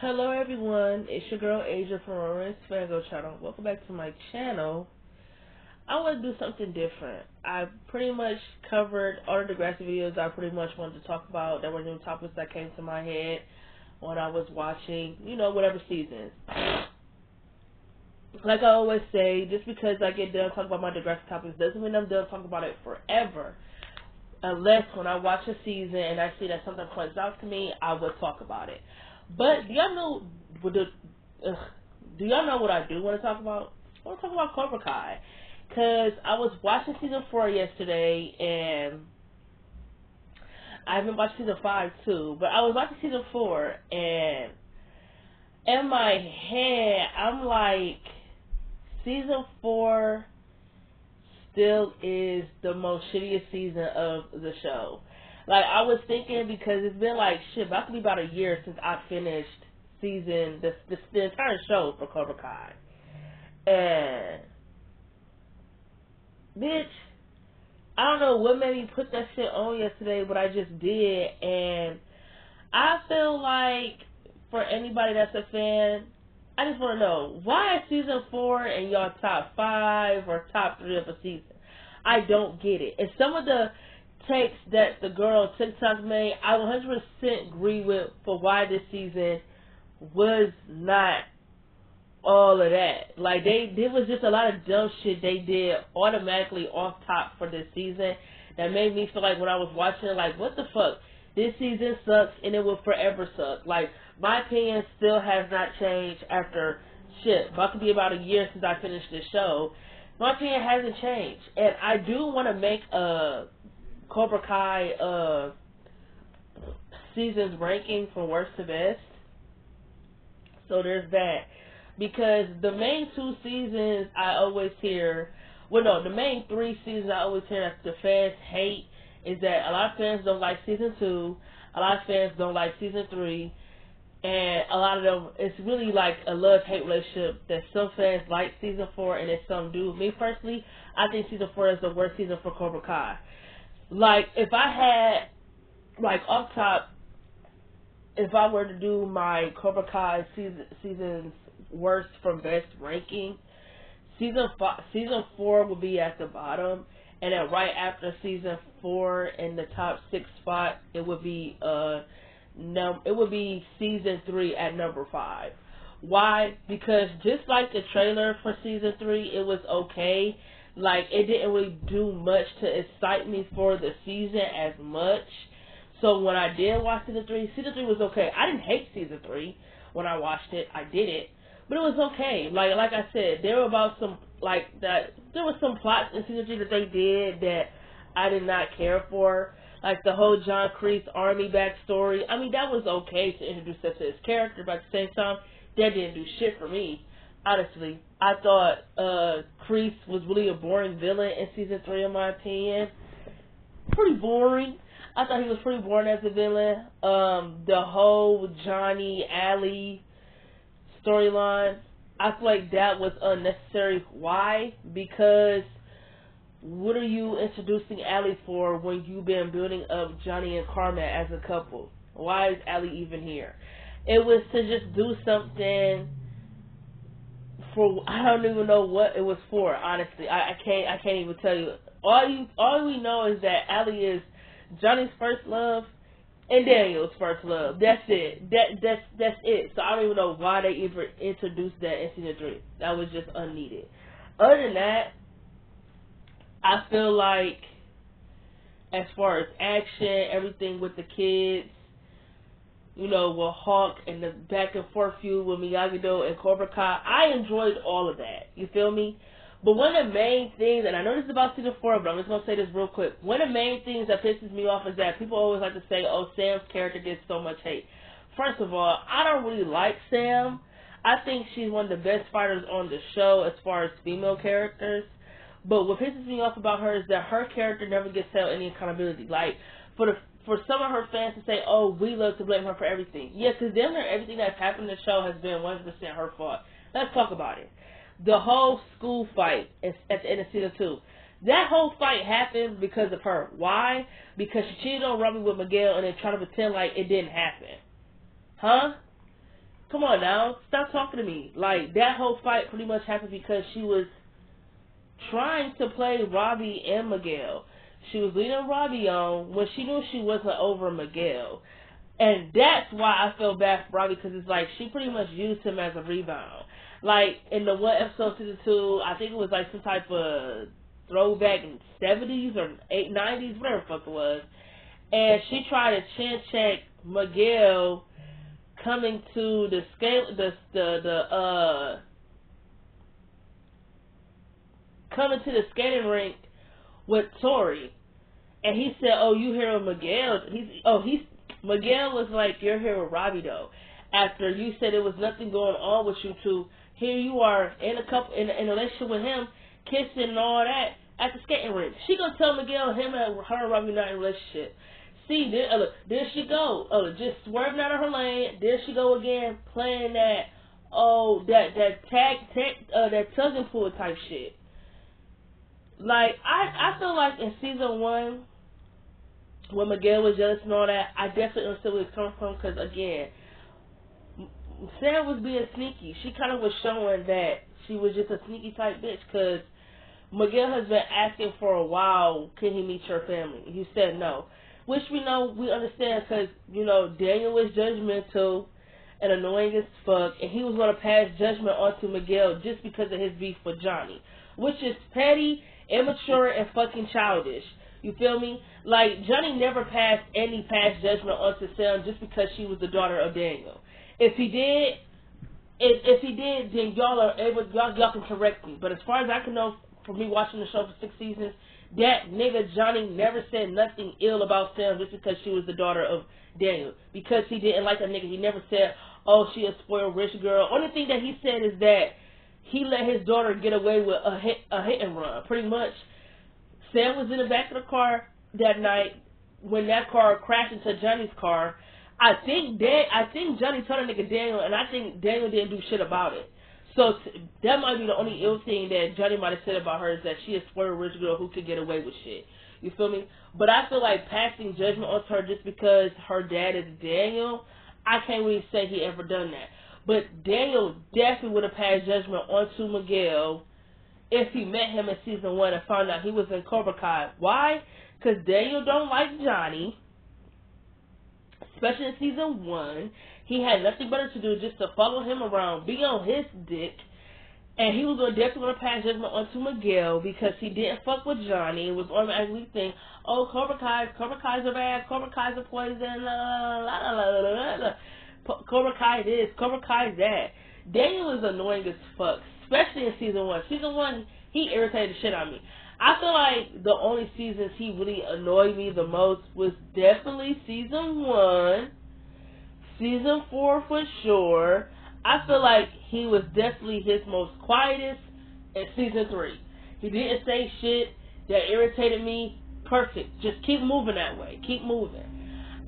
Hello everyone, it's your girl Asia from Rant channel. Welcome back to my channel. I want to do something different. I pretty much covered all of the Degrassi videos I pretty much wanted to talk about. There were new topics that came to my head when I was watching, whatever seasons. Like I always say, just because I get done talking about my Degrassi topics doesn't mean I'm done talking about it forever. Unless when I watch a season and I see that something points out to me, I will talk about it. But do y'all know what I do want to talk about? I want to talk about Cobra Kai, cause I was watching season 4 yesterday, and I haven't watched season 5 too. But I was watching season 4, and in my head, I'm like, season 4 still is the most shittiest season of the show. Like, I was thinking, because it's been like, about to be about a year since I finished the entire show for Cobra Kai. And, bitch, I don't know what made me put that shit on yesterday, but I just did. And I feel like, for anybody that's a fan, I just want to know, why is season 4 in y'all top 5 or top 3 of a season? I don't get it. And some of the takes that the girl on TikTok made, I 100% agree with, for why this season was not all of that. Like, there was just a lot of dumb shit they did automatically off top for this season that made me feel like, when I was watching it, like, what the fuck? This season sucks, and it will forever suck. Like, my opinion still has not changed after, about to be about a year since I finished this show. My opinion hasn't changed. And I do want to make a Cobra Kai seasons ranking from worst to best. So there's that. Because the main 2 seasons I always hear, the main 3 seasons I always hear that the fans hate is that a lot of fans don't like season 2, a lot of fans don't like season 3, and a lot of them, it's really like a love-hate relationship, that some fans like season 4 and then some do. Me personally, I think season 4 is the worst season for Cobra Kai. Like, if I had, like, up top, if I were to do my Cobra Kai seasons worst from best ranking, season 4 would be at the bottom, and then right after season 4 in the top 6 spot, it would be season 3 at number 5. Why? Because just like the trailer for season 3, it was okay. Like, it didn't really do much to excite me for the season as much. So when I did watch season 3 was okay. I didn't hate season 3 when I watched it. I did it. But it was okay. Like I said, there were some plots in season 3 that they did that I did not care for. Like the whole John Kreese army backstory. I mean, that was okay to introduce us to his character, but at the same time, that didn't do shit for me. Honestly, I thought Kreese was really a boring villain in season 3, in my opinion. Pretty boring. I thought he was pretty boring as a villain. The whole Johnny Allie storyline, I feel like that was unnecessary. Why? Because what are you introducing Allie for when you've been building up Johnny and Carmen as a couple? Why is Allie even here? It was to just do something for, I don't even know what it was for, honestly. I can't even tell you. All we know is that Allie is Johnny's first love and Daniel's first love. That's it. That's it. So I don't even know why they even introduced that in season 3. That was just unneeded. Other than that, I feel like, as far as action, everything with the kids, with Hawk and the back and forth feud with Miyagi-Do and Cobra Kai, I enjoyed all of that. You feel me? But one of the main things, and I know this is about season 4, but I'm just going to say this real quick. One of the main things that pisses me off is that people always like to say, oh, Sam's character gets so much hate. First of all, I don't really like Sam. I think she's one of the best fighters on the show as far as female characters. But what pisses me off about her is that her character never gets held any accountability. Like, for some of her fans to say, oh, we love to blame her for everything. Yeah, because everything that's happened in the show has been 100% her fault. Let's talk about it. The whole school fight at the end of season 2. That whole fight happened because of her. Why? Because she cheated on Robbie with Miguel and then tried to pretend like it didn't happen. Huh? Come on now, stop talking to me. Like, that whole fight pretty much happened because she was trying to play Robbie and Miguel. She was leading Robbie on when she knew she wasn't over Miguel. And that's why I feel bad for Robbie, because it's like she pretty much used him as a rebound. Like, in the one episode, season 2, I think it was like some type of throwback in 70s or 90s, whatever the fuck it was. And she tried to chin check Miguel coming to the coming to the skating rink with Tori, and he said, "Oh, you here with Miguel?" Miguel was like, "You're here with Robbie though." After you said there was nothing going on with you two, here you are in a relationship with him, kissing and all that at the skating rink. She gonna tell Miguel her and Robbie not in a relationship. See, there she go. Oh, just swerving out of her lane. There she go again, playing that. That tug and pull type shit. Like, I feel like in season 1, when Miguel was jealous and all that, I definitely understood where it was coming from, because again, Sam was being sneaky. She kind of was showing that she was just a sneaky type bitch, because Miguel has been asking for a while, can he meet your family? He said no. Which we understand, because, Daniel was judgmental and annoying as fuck, and he was going to pass judgment onto Miguel just because of his beef with Johnny, which is petty, immature, and fucking childish. You feel me? Like, Johnny never passed any past judgment onto Sam just because she was the daughter of Daniel. If he did, then y'all can correct me. But as far as I can know, from me watching the show for 6 seasons, that nigga Johnny never said nothing ill about Sam just because she was the daughter of Daniel. Because he didn't like a nigga, he never said, oh, she a spoiled rich girl. Only thing that he said is that he let his daughter get away with a hit and run. Pretty much, Sam was in the back of the car that night when that car crashed into Johnny's car. I think Johnny told a nigga Daniel, and I think Daniel didn't do shit about it. So that might be the only ill thing that Johnny might have said about her, is that she is a spoiled rich girl who could get away with shit. You feel me? But I feel like passing judgment on her just because her dad is Daniel, I can't really say he ever done that. But Daniel definitely would have passed judgment onto Miguel if he met him in season 1 and found out he was in Cobra Kai. Why? Because Daniel don't like Johnny, especially in season 1. He had nothing better to do just to follow him around, be on his dick, and he was definitely going to pass judgment onto Miguel because he didn't fuck with Johnny. It was automatically think, oh, Cobra Kai's are bad, Cobra Kai's are poison, Cobra Kai this, Cobra Kai that. Daniel is annoying as fuck, especially in season 1. Season 1, he irritated the shit out of me. I feel like the only seasons he really annoyed me the most was definitely season 1, season 4 for sure. I feel like he was definitely his most quietest in season 3. He didn't say shit that irritated me. Perfect. Just keep moving that way. Keep moving.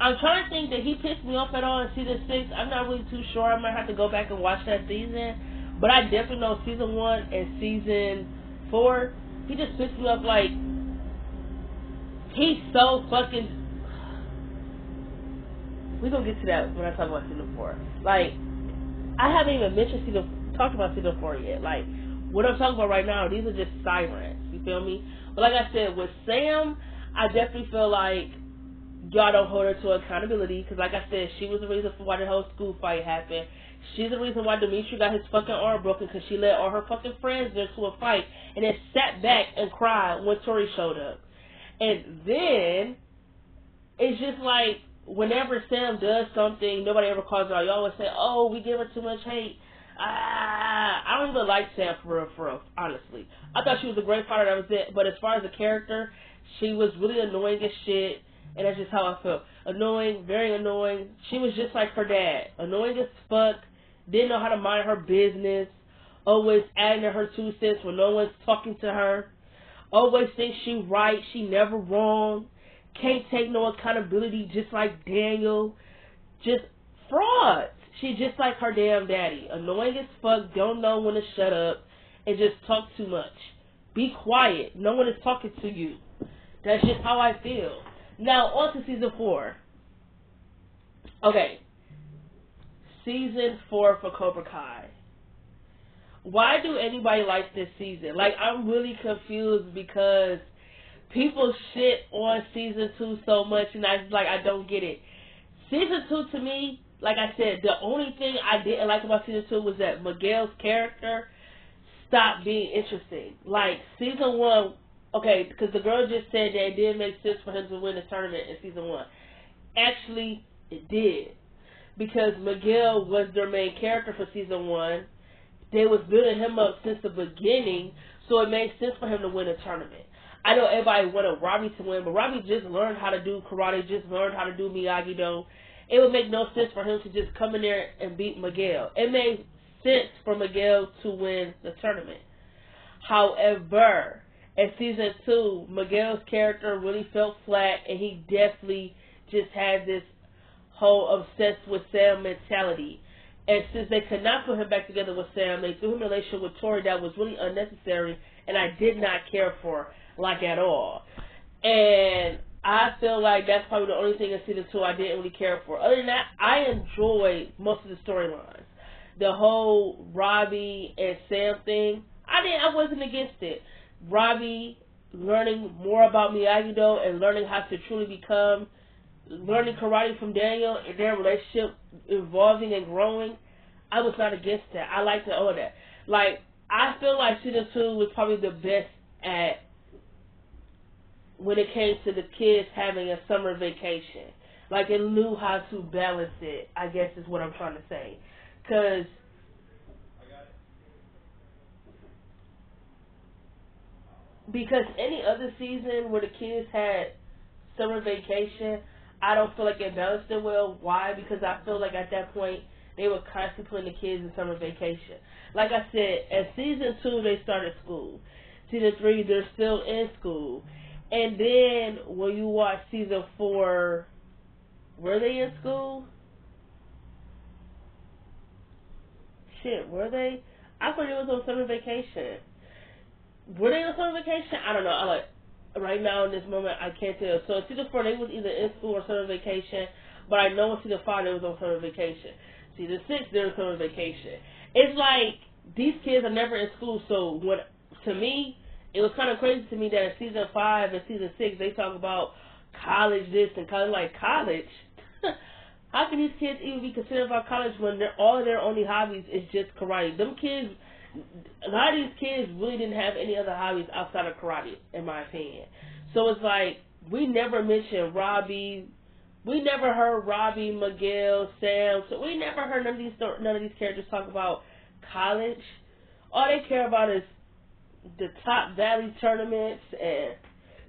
I'm trying to think that he pissed me off at all in season 6. I'm not really too sure. I might have to go back and watch that season. But I definitely know season 1 and season 4, he just pissed me off. Like, he's so fucking... We're going to get to that when I talk about season 4. Like, I haven't even talked about season 4 yet. Like, what I'm talking about right now, these are just sirens. You feel me? But like I said, with Sam, I definitely feel like y'all don't hold her to accountability, because like I said, she was the reason for why the whole school fight happened. She's the reason why Dimitri got his fucking arm broken, because she let all her fucking friends into a fight and then sat back and cried when Tori showed up. And then it's just like, whenever Sam does something, nobody ever calls her out. You always say, oh, we give her too much hate. I don't even like Sam for real, honestly. I thought she was a great fighter, that was it. But as far as a character, she was really annoying as shit. And that's just how I felt. Annoying, very annoying. She was just like her dad. Annoying as fuck. Didn't know how to mind her business. Always adding to her 2 cents when no one's talking to her. Always thinks she right. She never wrong. Can't take no accountability, just like Daniel. Just fraud. She's just like her damn daddy. Annoying as fuck. Don't know when to shut up. And just talk too much. Be quiet. No one is talking to you. That's just how I feel. Now, on to season 4. Okay. season 4 for Cobra Kai. Why do anybody like this season? Like, I'm really confused because people shit on season 2 so much, and I don't get it. Season 2 to me, like I said, the only thing I didn't like about season 2 was that Miguel's character stopped being interesting. Like, season 1, okay, because the girl just said that it did make sense for him to win the tournament in season 1. Actually, it did. Because Miguel was their main character for season 1. They was building him up since the beginning, so it made sense for him to win a tournament. I know everybody wanted Robbie to win, but Robbie just learned how to do karate, just learned how to do Miyagi-Do. It would make no sense for him to just come in there and beat Miguel. It made sense for Miguel to win the tournament. However, in season 2, Miguel's character really felt flat, and he definitely just had this whole obsessed with Sam mentality. And since they could not put him back together with Sam, they threw him in a relationship with Tori that was really unnecessary, and I did not care for, like, at all. And I feel like that's probably the only thing in season 2 I didn't really care for. Other than that, I enjoyed most of the storylines. The whole Robbie and Sam thing, I wasn't against it. Robbie learning more about Miyagi-Do and learning how to truly become, learning karate from Daniel and their relationship evolving and growing, I was not against that. I liked all of that. Like, I feel like season 2 was probably the best at when it came to the kids having a summer vacation. Like, it knew how to balance it, I guess is what I'm trying to say. Because any other season where the kids had summer vacation, I don't feel like it balanced it well. Why? Because I feel like at that point, they were constantly putting the kids in summer vacation. Like I said, at season 2, they started school. Season 3, they're still in school. And then, when you watch season 4, were they in school? Shit, were they? I thought it was on summer vacation. Were they on summer vacation? I don't know. Right now in this moment, I can't tell. So in season 4, they was either in school or summer vacation. But I know in season 5, they was on summer vacation. Season 6, they were on summer vacation. It's like, these kids are never in school. So to me, it was kind of crazy to me that in season 5 and season 6, they talk about college this and college. Like, college? How can these kids even be considered about college when all of their only hobbies is just karate? Them kids, a lot of these kids really didn't have any other hobbies outside of karate, in my opinion. So it's like, we never mentioned Robbie. We never heard Robbie, Miguel, Sam. So we never heard none of these characters talk about college. All they care about is the Top Valley tournaments and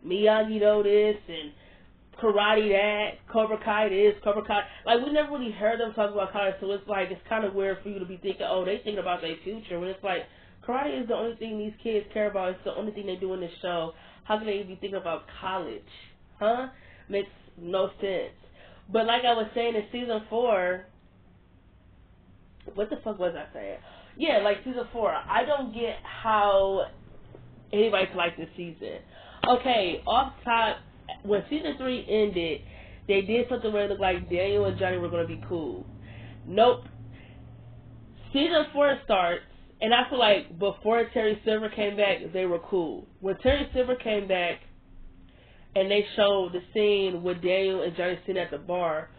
Miyagi-Do this and karate that, Cobra Kai this, Cobra Kai. Like, we never really heard them talk about college, so it's like, it's kind of weird for you to be thinking, oh, they think about their future, when it's like, karate is the only thing these kids care about. It's the only thing they do in this show. How can they be thinking about college? Huh? Makes no sense. But like I was saying in season 4, what the fuck was I saying? Yeah, like season 4, I don't get how anybody can like this season. Okay, off top, when season 3 ended, they did something where it looked like Daniel and Johnny were going to be cool. Nope. Season 4 starts, and I feel like before Terry Silver came back, they were cool. When Terry Silver came back, and they showed the scene with Daniel and Johnny sitting at the bar,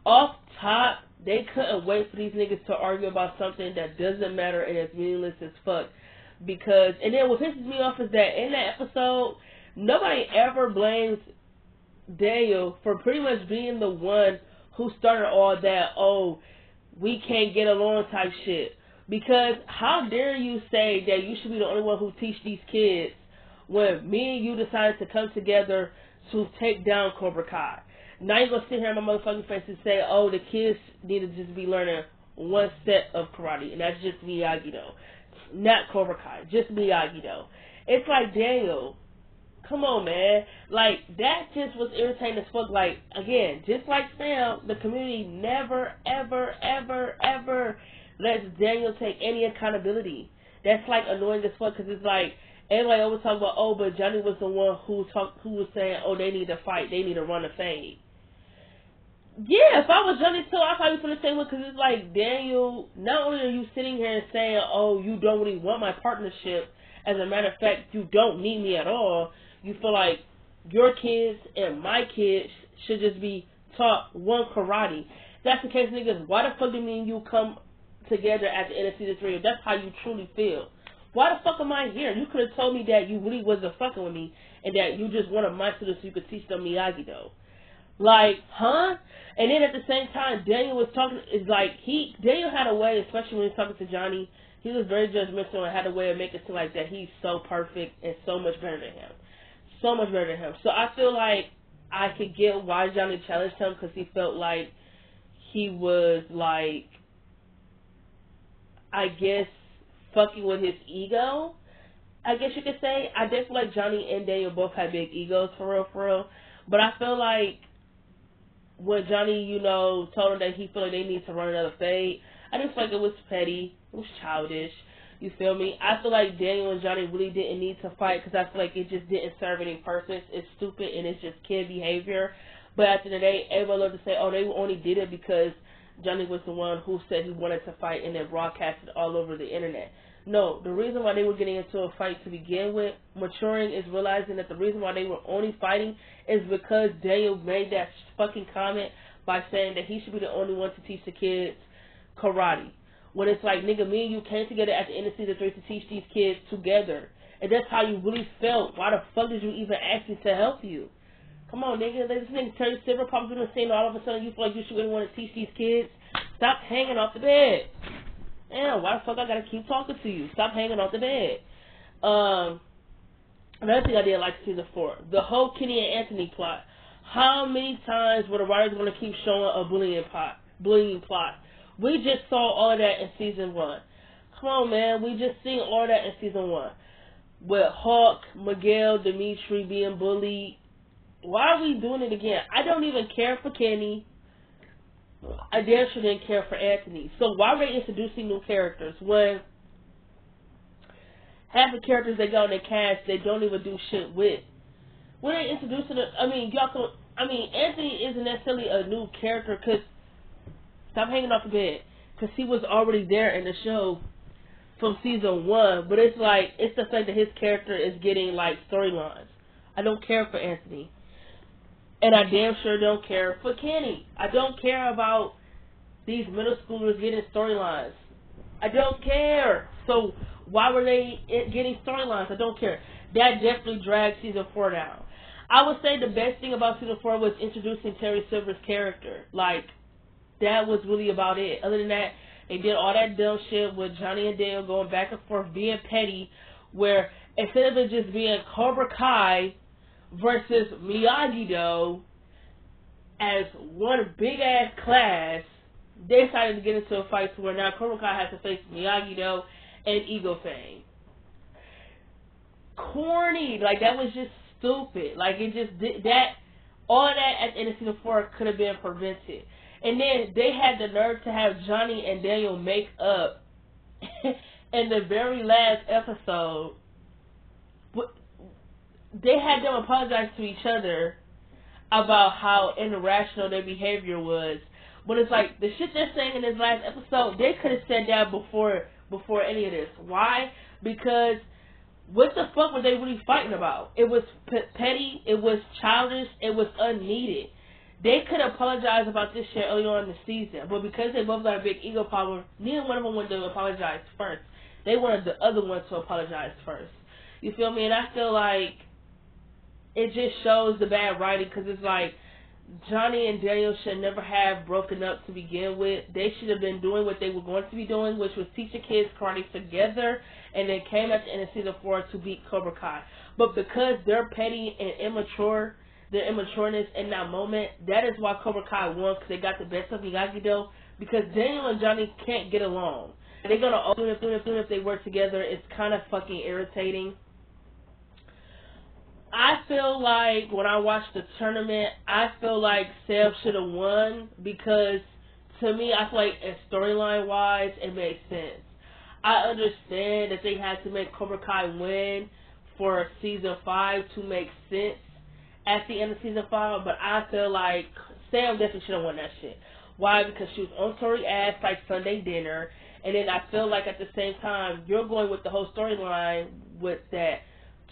off top, they couldn't wait for these niggas to argue about something that doesn't matter and is meaningless as fuck. Because, and then what pisses me off is that in that episode, nobody ever blames Daniel for pretty much being the one who started all that, oh, we can't get along type shit. Because how dare you say that you should be the only one who teach these kids when me and you decided to come together to take down Cobra Kai. Now you're going to sit here in my motherfucking face and say, oh, the kids need to just be learning one set of karate, and that's just Miyagi-Do. Not Cobra Kai, just Miyagi-Do. It's like, Daniel, come on, man. Like, that just was irritating as fuck. Like, again, just like Sam, the community never, ever, ever, ever lets Daniel take any accountability. That's, like, annoying as fuck, because it's like, everybody always talk about, oh, but Johnny was the one who was saying, oh, they need to fight, they need to run a fade. Yeah, if I was Johnny too, I'd probably feel the same way because it's like, Daniel, not only are you sitting here and saying, oh, you don't really want my partnership, as a matter of fact, you don't need me at all, you feel like your kids and my kids should just be taught one karate. If that's the case, niggas, why the fuck do me and you come together at the end of season 3 if that's how you truly feel? Why the fuck am I here? You could have told me that you really wasn't fucking with me and that you just wanted my students so you could teach them Miyagi-Do. Like, huh? And then at the same time, Daniel was talking, it's like, Daniel had a way, especially when he was talking to Johnny, he was very judgmental and had a way of making it seem like that he's so perfect and so much better than him. So much better than him. So I feel like I could get why Johnny challenged him because he felt like he was, like, I guess, fucking with his ego, I guess you could say. I definitely feel like Johnny and Daniel both had big egos, for real, for real. But I feel like when Johnny, told him that he felt like they need to run another fade, I just feel like it was petty. It was childish. You feel me? I feel like Daniel and Johnny really didn't need to fight because I feel like it just didn't serve any purpose. It's stupid and it's just kid behavior. But at the end of the day, everybody loved to say, oh, they only did it because Johnny was the one who said he wanted to fight and then broadcast it all over the internet. No, the reason why they were getting into a fight to begin with, maturing, is realizing that the reason why they were only fighting is because Daniel made that fucking comment by saying that he should be the only one to teach the kids karate. When it's like, nigga, me and you came together at the end of season 3 to teach these kids together. And that's how you really felt. Why the fuck did you even ask me to help you? Come on, nigga. This nigga Terry Silver pops in the scene, all of a sudden you feel like you should really want to teach these kids. Stop hanging off the bed. Damn, why the fuck I gotta keep talking to you? Stop hanging off the bed. Another thing I did like season 4, the whole Kenny and Anthony plot. How many times were the writers gonna keep showing a bullying plot? We just saw all of that in season 1. Come on, man, we just seen all of that in season 1. With Hawk, Miguel, Dimitri being bullied. Why are we doing it again? I don't even care for Kenny. I damn sure didn't care for Anthony. So why are they introducing new characters when half the characters they got on their cast they don't even do shit with? When they introducing it, Anthony isn't necessarily a new character because stop hanging off the bed because he was already there in the show from season 1. But it's like it's the fact that his character is getting like storylines. I don't care for Anthony. And I damn sure don't care for Kenny. I don't care about these middle schoolers getting storylines. I don't care. So why were they getting storylines? I don't care. That definitely dragged season 4 down. I would say the best thing about season 4 was introducing Terry Silver's character. Like, that was really about it. Other than that, they did all that dumb shit with Johnny and Dale going back and forth, being petty, where instead of it just being Cobra Kai versus Miyagi-Do as one big ass class, they decided to get into a fight to where now Cobra Kai has to face Miyagi-Do and Ego Fang. Corny, like that was just stupid. Like it just did that. All of that at the end of season 4 could have been prevented. And then they had the nerve to have Johnny and Daniel make up in the very last episode. They had them apologize to each other about how irrational their behavior was. But it's like, the shit they're saying in this last episode, they could have said that before any of this. Why? Because what the fuck were they really fighting about? It was petty, it was childish, it was unneeded. They could apologize about this shit early on in the season, but because they both got a big ego problem, neither one of them wanted to apologize first. They wanted the other one to apologize first. You feel me? And I feel like it just shows the bad writing because it's like Johnny and Daniel should never have broken up to begin with. They should have been doing what they were going to be doing, which was teaching kids karate together, and then came at the end of season 4 to beat Cobra Kai. But because they're petty and immature, their immatureness in that moment, that is why Cobra Kai won, because they got the best of Miyagi-Do, because Daniel and Johnny can't get along. They're going to open if they work together. It's kind of fucking irritating. I feel like when I watched the tournament, I feel like Seb should have won because to me, I feel like storyline wise, it makes sense. I understand that they had to make Cobra Kai win for season 5 to make sense at the end of season 5, but I feel like Sam definitely should have won that shit. Why? Because she was on Tori's ass like Sunday dinner, and then I feel like at the same time you're going with the whole storyline with that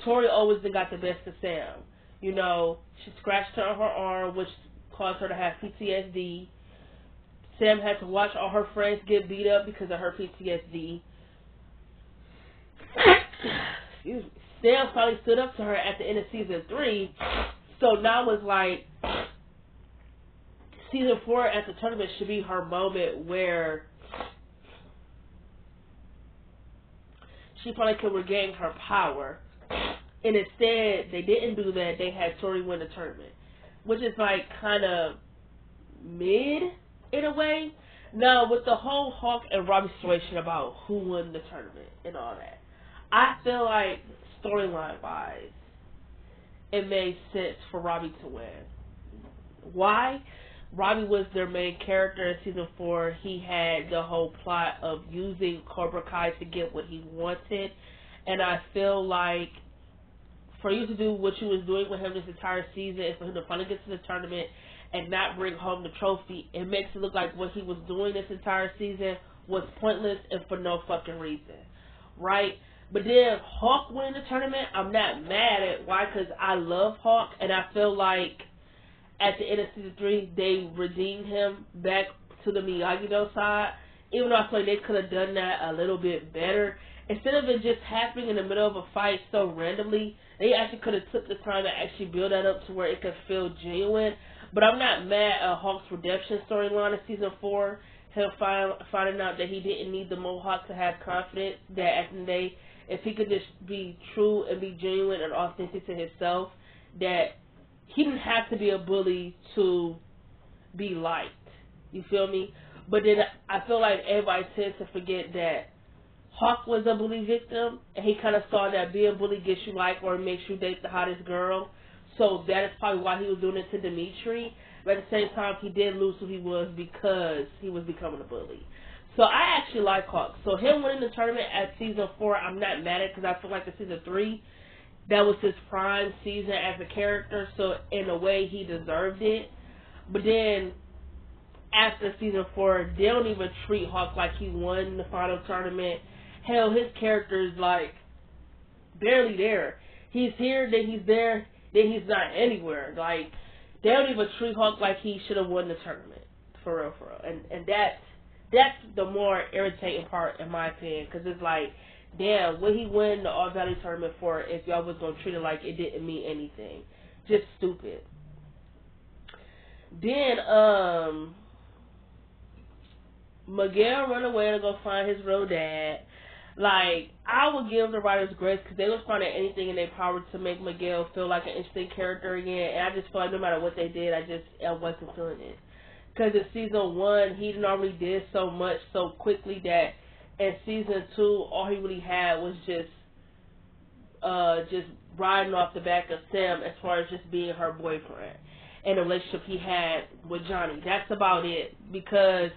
Tori always been got the best of Sam. You know, she scratched her on her arm, which caused her to have PTSD. Sam had to watch all her friends get beat up because of her PTSD. Excuse me. Sam finally stood up to her at the end of season 3. So now it's like season 4 at the tournament should be her moment where she probably could regain her power. And instead, they didn't do that. They had Tori win the tournament, which is like kind of mid in a way. Now, with the whole Hawk and Robbie situation about who won the tournament and all that, I feel like storyline wise, it made sense for Robbie to win. Why? Robbie was their main character in season 4. He had the whole plot of using Cobra Kai to get what he wanted, and I feel like for you to do what you was doing with him this entire season and for him to finally get to the tournament and not bring home the trophy, it makes it look like what he was doing this entire season was pointless and for no fucking reason. Right? But then Hawk winning the tournament, I'm not mad at. Why? Because I love Hawk, and I feel like at the end of season 3, they redeemed him back to the Miyagi-Do side. Even though I feel like they could have done that a little bit better. Instead of it just happening in the middle of a fight so randomly, they actually could have took the time to actually build that up to where it could feel genuine. But I'm not mad at Hawk's redemption storyline in season 4. Him finding out that he didn't need the Mohawk to have confidence. That at the end of the day, if he could just be true and be genuine and authentic to himself, that he didn't have to be a bully to be liked. You feel me? But then I feel like everybody tends to forget that Hawk was a bully victim, and he kind of saw that being bullied gets you liked or makes you date the hottest girl. So that is probably why he was doing it to Dimitri. But at the same time, he did lose who he was because he was becoming a bully. So I actually like Hawk. So him winning the tournament at season 4, I'm not mad at, because I feel like in season 3, that was his prime season as a character. So in a way, he deserved it. But then after season 4, they don't even treat Hawk like he won the final tournament. Hell, his character is like barely there. He's here, then he's there, then he's not anywhere. Like, they don't even treat Hawk like he should have won the tournament. For real, for real. And that's the more irritating part in my opinion, because it's like, damn, what he win the All Valley tournament for if y'all was going to treat it like it didn't mean anything? Just stupid. Then, Miguel run away to go find his real dad. Like, I would give the writers grace because they was finding anything in their power to make Miguel feel like an interesting character again. And I just feel like no matter what they did, I wasn't feeling it. Because in season 1, he already did so much so quickly that in season 2, all he really had was just riding off the back of Sam as far as just being her boyfriend and the relationship he had with Johnny. That's about it. Because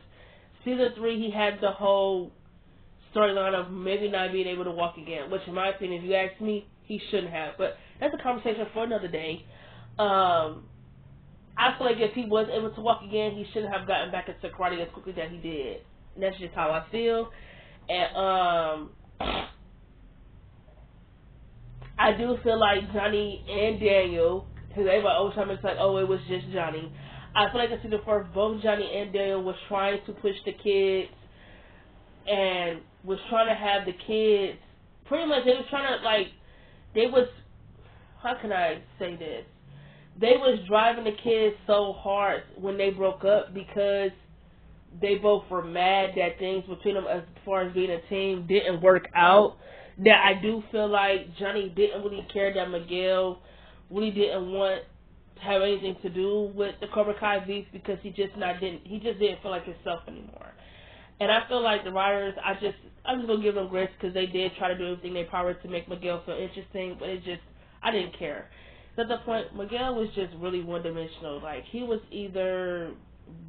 season 3, he had the whole storyline of maybe not being able to walk again, which in my opinion, if you ask me, he shouldn't have. But that's a conversation for another day. I feel like if he was able to walk again, he shouldn't have gotten back into karate as quickly as he did. And that's just how I feel. And I do feel like Johnny and Daniel, because everybody always trying to make like, oh, it was just Johnny. I feel like in season 4, both Johnny and Daniel was trying to push the kids and was trying to have the kids, pretty much they was trying to, like, they was, how can I say this? They was driving the kids so hard when they broke up because they both were mad that things between them as far as being a team didn't work out. That I do feel like Johnny didn't really care that Miguel really didn't want to have anything to do with the Cobra Kai beef because he just didn't feel like himself anymore. And I feel like the writers, I'm just gonna give them grace because they did try to do everything in their power to make Miguel feel interesting, but I didn't care. At the point, Miguel was just really one-dimensional. Like, he was either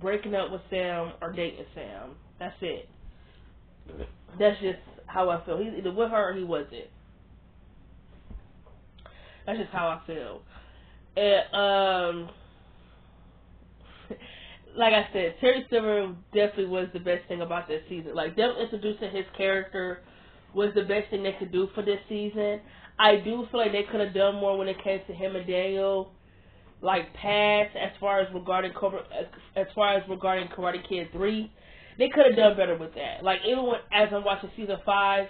breaking up with Sam or dating Sam. That's it. That's just how I feel. He's either with her or he wasn't. That's just how I feel. And like I said, Terry Silver definitely was the best thing about this season. Like, them introducing his character was the best thing they could do for this season. I do feel like they could have done more when it came to him and Daniel, like past as far as regarding Cobra, as far as regarding Karate Kid 3. They could have done better with that. Like, even when, as I'm watching season 5,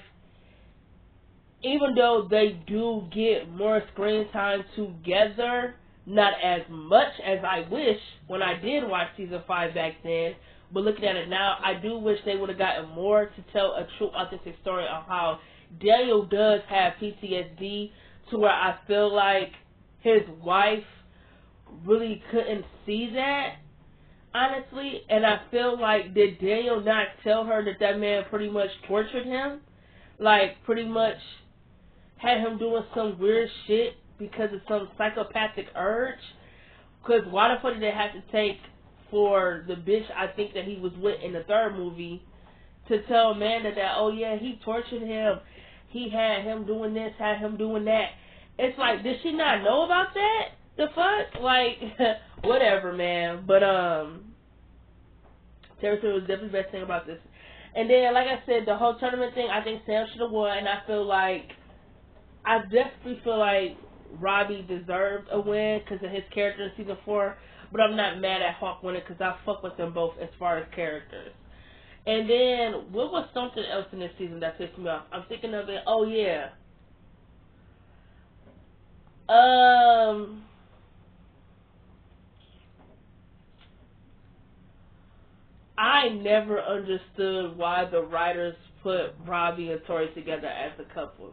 even though they do get more screen time together, not as much as I wish when I did watch season 5 back then, but looking at it now, I do wish they would have gotten more to tell a true, authentic story on how Daniel does have PTSD, to where I feel like his wife really couldn't see that, honestly. And I feel like, did Daniel not tell her that that man pretty much tortured him? Like, pretty much had him doing some weird shit because of some psychopathic urge? Because why the fuck did they have to take for the bitch I think that he was with in the third movie to tell Amanda that, oh yeah, he tortured him, he had him doing this, had him doing that? It's like, did she not know about that? The fuck? Like, whatever, man. But, Terry Silver was definitely the best thing about this. And then, like I said, the whole tournament thing, I think Sam should have won, and I definitely feel like Robbie deserved a win because of his character in season 4, but I'm not mad at Hawk winning because I fuck with them both as far as characters. And then, what was something else in this season that pissed me off? I'm thinking of it. Oh, yeah. I never understood why the writers put Robbie and Tori together as a couple.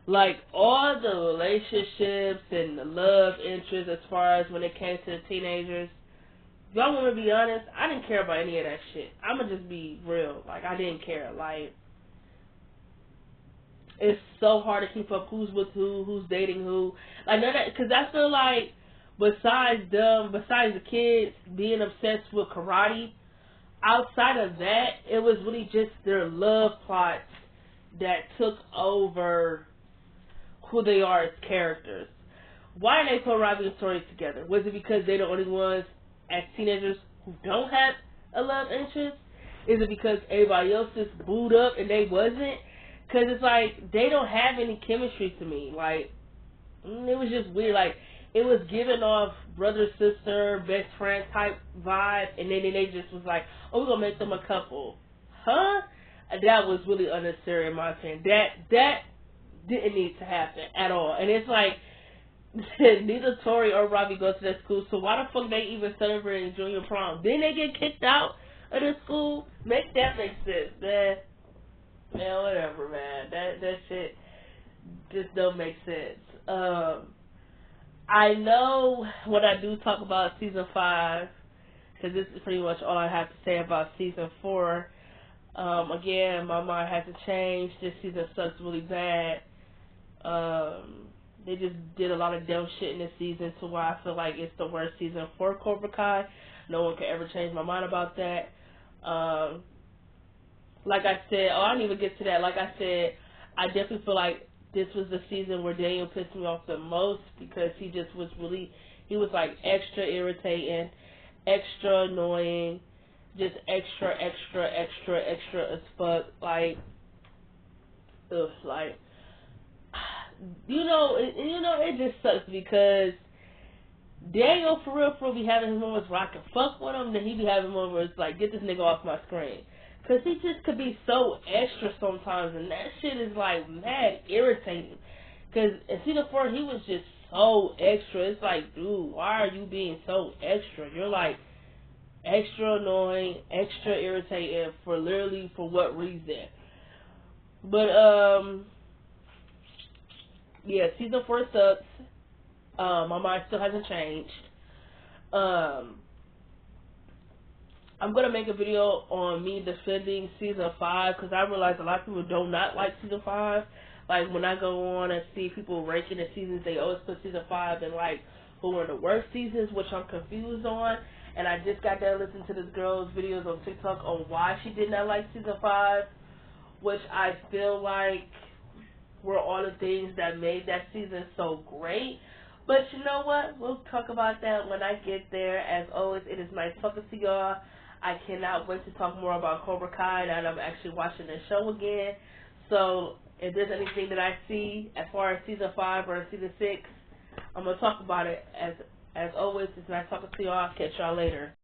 Like, all the relationships and the love interests as far as when it came to the teenagers, y'all want to be honest, I didn't care about any of that shit. I'm going to just be real. Like, I didn't care. Like, it's so hard to keep up who's with who's dating who. Like, none of that, because I feel like besides the kids being obsessed with karate, outside of that, it was really just their love plots that took over who they are as characters. Why did they put Robbie and Tori together? Was it because they're the only ones as teenagers who don't have a love interest? Is it because everybody else is booed up and they wasn't? Because it's like, they don't have any chemistry to me. Like, it was just weird. Like, it was giving off brother, sister, best friend type vibe, and then they just was like, oh, we're going to make them a couple. Huh? That was really unnecessary in my opinion. That didn't need to happen at all. And it's like, neither Tori or Robbie go to that school, so why the fuck they even celebrating junior prom? Didn't they get kicked out of the school? Make that make sense, man. Man, whatever, man. That shit just don't make sense. I know when I do talk about season 5, because this is pretty much all I have to say about season 4. Again, my mind hasn't changed. This season sucks really bad. They just did a lot of dumb shit in this season to why I feel like it's the worst season for Cobra Kai. No one can ever change my mind about that. Like I said, I didn't even get to that. Like I said, I definitely feel like this was the season where Daniel pissed me off the most because he just was really, he was like extra irritating, extra annoying, just extra as fuck. Like, ugh, like, it just sucks because Daniel, for real, be having his moments where I can fuck with him, then he be having moments where it's like, get this nigga off my screen. Because he just could be so extra sometimes, and that shit is like mad irritating. Because in season 4, he was just so extra. It's like, dude, why are you being so extra? You're like extra annoying, extra irritating for literally for what reason? But, yeah, season 4 sucks. My mind still hasn't changed. I'm going to make a video on me defending season 5 because I realize a lot of people do not like season 5. Like, when I go on and see people ranking the seasons, they always put season 5 in, like, who were the worst seasons, which I'm confused on. And I just got done listening to this girl's videos on TikTok on why she did not like season 5, which I feel like were all the things that made that season so great. But you know what? We'll talk about that when I get there. As always, it is nice talking to y'all. I cannot wait to talk more about Cobra Kai now that I'm actually watching the show again. So if there's anything that I see as far as season 5 or season 6, I'm gonna talk about it. As always, it's nice talking to y'all. Catch y'all later.